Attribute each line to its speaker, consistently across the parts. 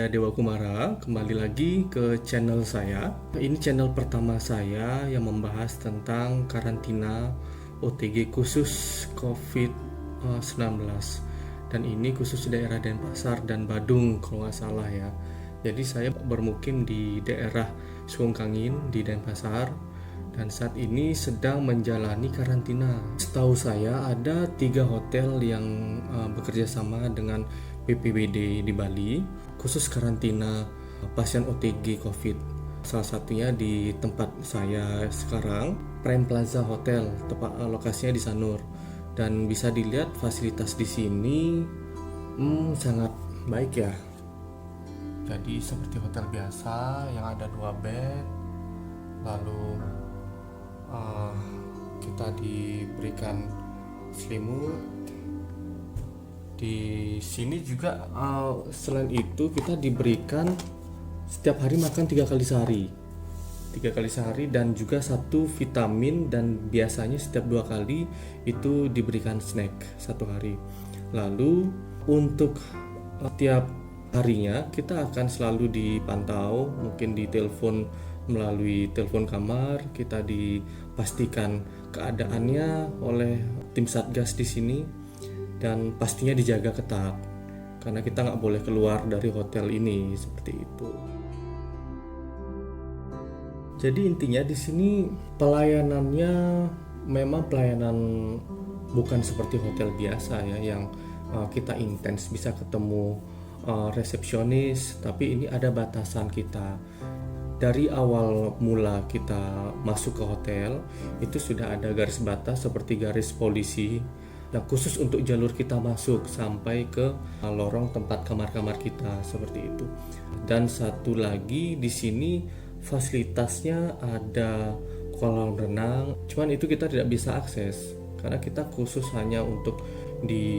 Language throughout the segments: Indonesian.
Speaker 1: saya Dewa Kumara, kembali lagi ke channel saya. Ini channel pertama saya yang membahas tentang karantina OTG khusus COVID-19. Dan ini khusus daerah Denpasar dan Badung kalau nggak salah ya. Jadi saya bermukim di daerah Sungkangin di Denpasar dan saat ini sedang menjalani karantina. Setahu saya ada 3 hotel yang bekerja sama dengan BPBD di Bali khusus karantina pasien OTG COVID. Salah satunya di tempat saya sekarang, Prime Plaza Hotel, tepat lokasinya di Sanur. Dan bisa dilihat fasilitas di sini sangat baik ya. Jadi seperti hotel biasa yang ada 2 bed, lalu kita diberikan selimut. Di sini juga selain itu kita diberikan setiap hari makan 3 kali sehari. 3 kali sehari dan juga 1 vitamin, dan biasanya setiap 2 kali itu diberikan snack 1 hari. Lalu untuk tiap harinya kita akan selalu dipantau, mungkin ditelepon melalui telepon kamar, kita dipastikan keadaannya oleh tim Satgas di sini. Dan pastinya dijaga ketat karena kita nggak boleh keluar dari hotel ini seperti itu. Jadi intinya di sini pelayanannya memang pelayanan bukan seperti hotel biasa ya, yang kita intens bisa ketemu resepsionis, tapi ini ada batasan kita. Dari awal mula kita masuk ke hotel itu sudah ada garis batas seperti garis polisi. Nah, khusus untuk jalur kita masuk sampai ke lorong tempat kamar-kamar kita seperti itu. Dan satu lagi di sini fasilitasnya ada kolam renang, cuman itu kita tidak bisa akses karena kita khusus hanya untuk di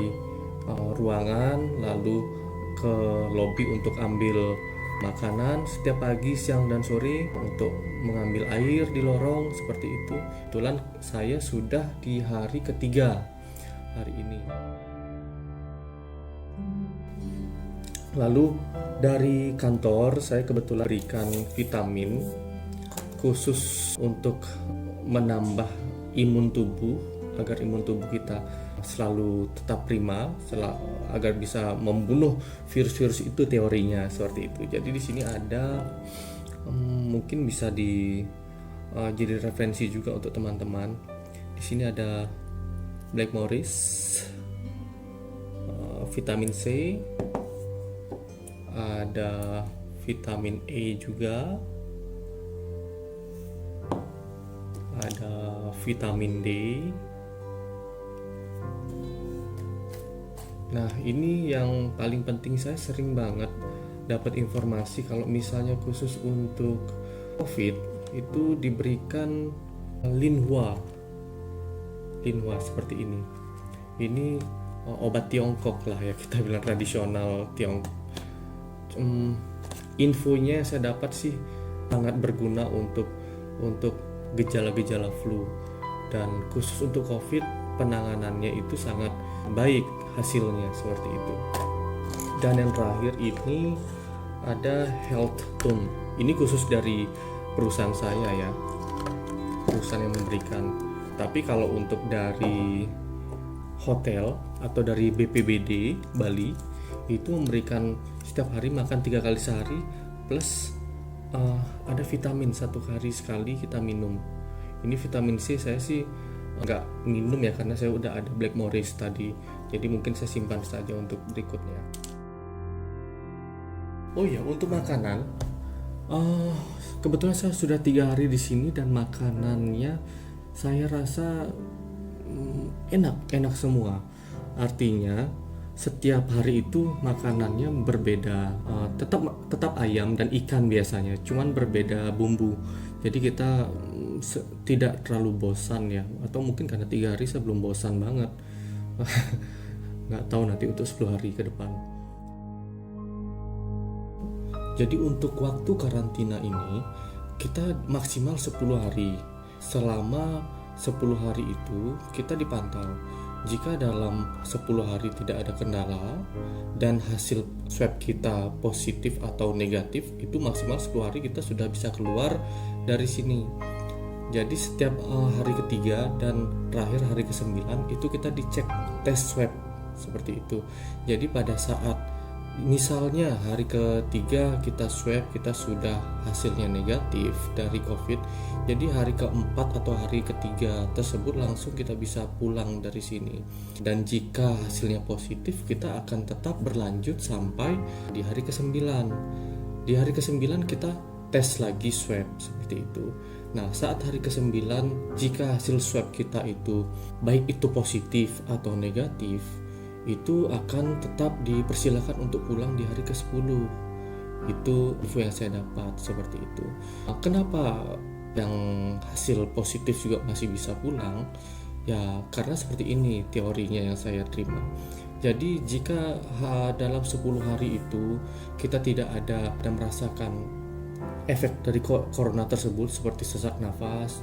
Speaker 1: ruangan, lalu ke lobi untuk ambil makanan setiap pagi, siang, dan sore untuk mengambil air di lorong seperti itu. Kebetulan saya sudah di hari ketiga hari ini. Lalu dari kantor saya kebetulan berikan vitamin khusus untuk menambah imun tubuh agar imun tubuh kita selalu tetap prima, agar bisa membunuh virus-virus itu, teorinya seperti itu. Jadi di sini ada mungkin bisa jadi referensi juga untuk teman-teman. Di sini ada Blackmores, vitamin C, ada vitamin E juga, ada vitamin D. Nah, ini yang paling penting, saya sering banget dapat informasi kalau misalnya khusus untuk COVID itu diberikan Linhua seperti ini. Ini obat Tiongkok lah ya, kita bilang tradisional Tiongkok. Infonya saya dapat sih sangat berguna untuk gejala-gejala flu, dan khusus untuk COVID penanganannya itu sangat baik hasilnya seperti itu. Dan yang terakhir ini ada Health Tone. Ini khusus dari perusahaan saya ya, perusahaan yang memberikan. Tapi kalau untuk dari hotel atau dari BPBD Bali itu memberikan setiap hari makan 3 kali sehari plus ada vitamin 1 hari sekali kita minum. Ini vitamin C saya sih nggak minum ya karena saya udah ada Blackmores tadi, jadi mungkin saya simpan saja untuk berikutnya. Oh ya, untuk makanan kebetulan saya sudah 3 hari di sini dan makanannya saya rasa enak semua. Artinya setiap hari itu makanannya berbeda, tetap ayam dan ikan biasanya, cuman berbeda bumbu. Jadi kita tidak terlalu bosan ya, atau mungkin karena 3 hari saya belum bosan banget. Nggak tahu nanti untuk 10 hari ke depan. Jadi untuk waktu karantina ini kita maksimal 10 hari. Selama 10 hari itu kita dipantau. Jika dalam 10 hari tidak ada kendala dan hasil swab kita positif atau negatif, itu maksimal 10 hari kita sudah bisa keluar dari sini. Jadi setiap hari ketiga dan terakhir hari ke-9 itu kita dicek tes swab seperti itu. Jadi pada saat misalnya hari ketiga kita swab, kita sudah hasilnya negatif dari COVID, jadi hari keempat atau hari ketiga tersebut langsung kita bisa pulang dari sini. Dan jika hasilnya positif, kita akan tetap berlanjut sampai di hari ke-9. Di hari ke-9 kita tes lagi swab seperti itu. Nah, saat hari ke-9 jika hasil swab kita itu baik itu positif atau negatif, itu akan tetap dipersilakan untuk pulang di hari ke-10. Itu info yang saya dapat seperti itu. Kenapa yang hasil positif juga masih bisa pulang? Ya, karena seperti ini teorinya yang saya terima. Jadi jika dalam 10 hari itu kita tidak ada dan merasakan efek dari corona tersebut seperti sesak nafas,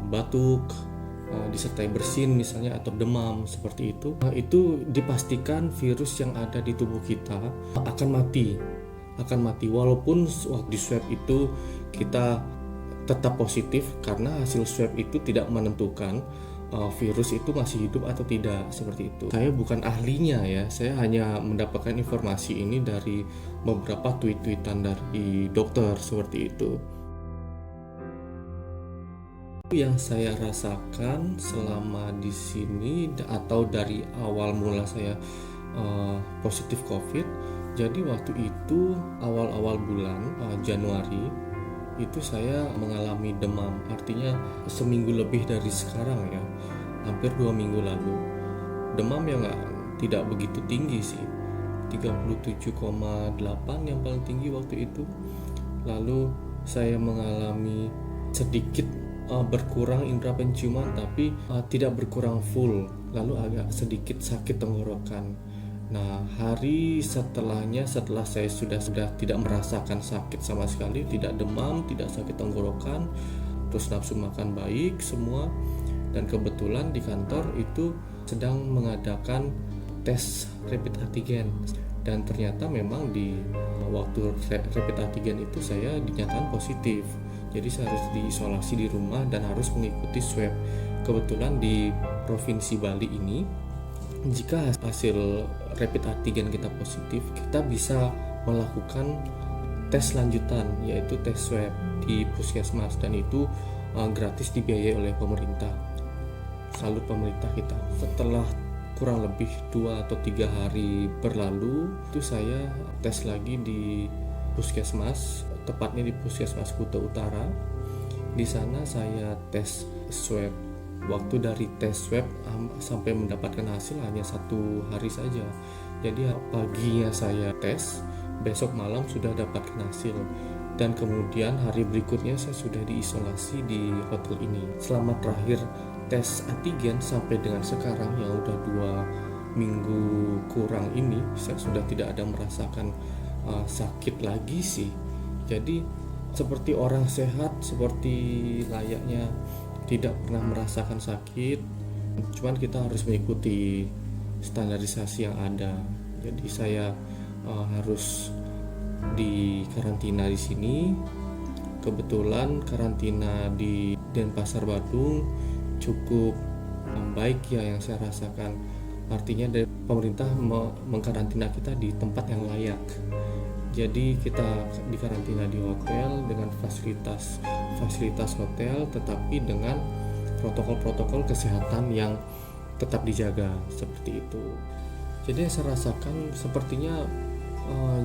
Speaker 1: batuk, disertai bersin misalnya atau demam seperti itu dipastikan virus yang ada di tubuh kita akan mati walaupun waktu di swab itu kita tetap positif, karena hasil swab itu tidak menentukan virus itu masih hidup atau tidak seperti itu. Saya bukan ahlinya ya, saya hanya mendapatkan informasi ini dari beberapa tweet-tweetan dari dokter seperti itu. Yang saya rasakan selama di sini atau dari awal mula saya positif COVID, jadi waktu itu awal-awal bulan Januari itu saya mengalami demam, artinya seminggu lebih dari sekarang ya, hampir 2 minggu lalu. Demam yang tidak begitu tinggi sih, 37,8 yang paling tinggi waktu itu. Lalu saya mengalami sedikit berkurang indera penciuman, tapi tidak berkurang full, lalu agak sedikit sakit tenggorokan. Nah, hari setelahnya, setelah saya sudah tidak merasakan sakit sama sekali, tidak demam, tidak sakit tenggorokan, terus nafsu makan baik semua, dan kebetulan di kantor itu sedang mengadakan tes rapid antigen, dan ternyata memang di waktu rapid antigen itu saya dinyatakan positif. Jadi saya harus diisolasi di rumah dan harus mengikuti swab. Kebetulan di Provinsi Bali ini, jika hasil rapid antigen kita positif, kita bisa melakukan tes lanjutan, yaitu tes swab di puskesmas, dan itu gratis dibiayai oleh pemerintah. Salut pemerintah kita. Setelah kurang lebih 2 atau 3 hari berlalu, itu saya tes lagi di puskesmas, tepatnya di Puskesmas Kuta Utara. Di sana saya tes swab. Waktu dari tes swab sampai mendapatkan hasil hanya 1 hari saja. Jadi paginya saya tes, besok malam sudah dapatkan hasil, dan kemudian hari berikutnya saya sudah diisolasi di hotel ini. Selama terakhir tes antigen sampai dengan sekarang yang udah 2 minggu kurang ini, saya sudah tidak ada merasakan sakit lagi sih. Jadi seperti orang sehat, seperti layaknya tidak pernah merasakan sakit, cuman kita harus mengikuti standarisasi yang ada. Jadi saya harus di karantina di sini. Kebetulan karantina di Denpasar Badung cukup baik ya yang saya rasakan. Artinya dari pemerintah mengkarantina kita di tempat yang layak. Jadi kita dikarantina di hotel dengan fasilitas hotel, tetapi dengan protokol kesehatan yang tetap dijaga seperti itu. Jadi yang saya rasakan sepertinya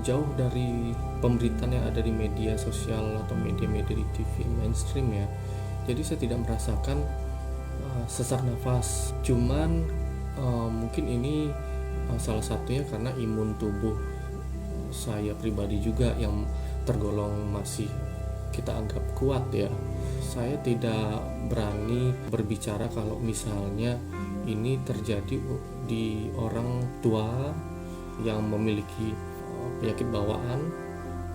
Speaker 1: jauh dari pemberitaan yang ada di media sosial atau media-media di TV mainstream ya. Jadi saya tidak merasakan sesak nafas. Cuman mungkin ini salah satunya karena imun tubuh saya pribadi juga yang tergolong masih kita anggap kuat ya. Saya tidak berani berbicara kalau misalnya ini terjadi di orang tua yang memiliki penyakit bawaan.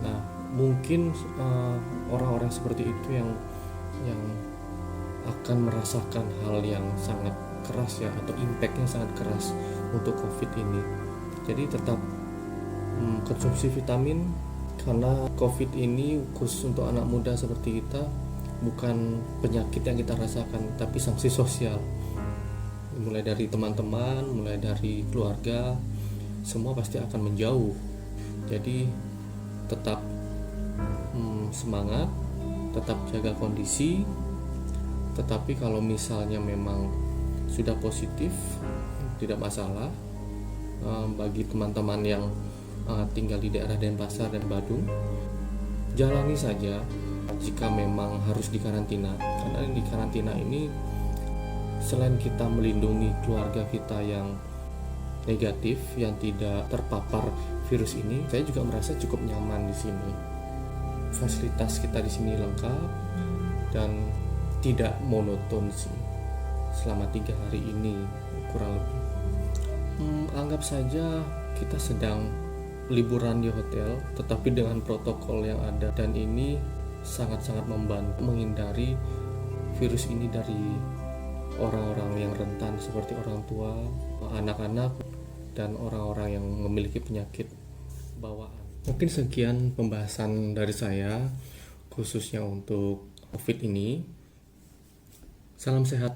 Speaker 1: Nah, mungkin orang-orang seperti itu yang akan merasakan hal yang sangat keras ya, atau impactnya sangat keras untuk COVID ini. Jadi tetap konsumsi vitamin, karena COVID ini khusus untuk anak muda seperti kita bukan penyakit yang kita rasakan, tapi sanksi sosial. Mulai dari teman-teman, mulai dari keluarga, semua pasti akan menjauh. Jadi tetap semangat, tetap jaga kondisi. Tetapi kalau misalnya memang sudah positif, tidak masalah. Bagi teman-teman yang tinggal di daerah Denpasar dan Badung, jalani saja jika memang harus dikarantina. Karena di karantina ini selain kita melindungi keluarga kita yang negatif, yang tidak terpapar virus ini, saya juga merasa cukup nyaman di sini. Fasilitas kita di sini lengkap dan tidak monoton sih selama 3 hari ini kurang lebih. Anggap saja kita sedang liburan di hotel, tetapi dengan protokol yang ada, dan ini sangat-sangat membantu menghindari virus ini dari orang-orang yang rentan seperti orang tua, anak-anak, dan orang-orang yang memiliki penyakit bawaan. Mungkin sekian pembahasan dari saya khususnya untuk COVID ini. Salam sehat.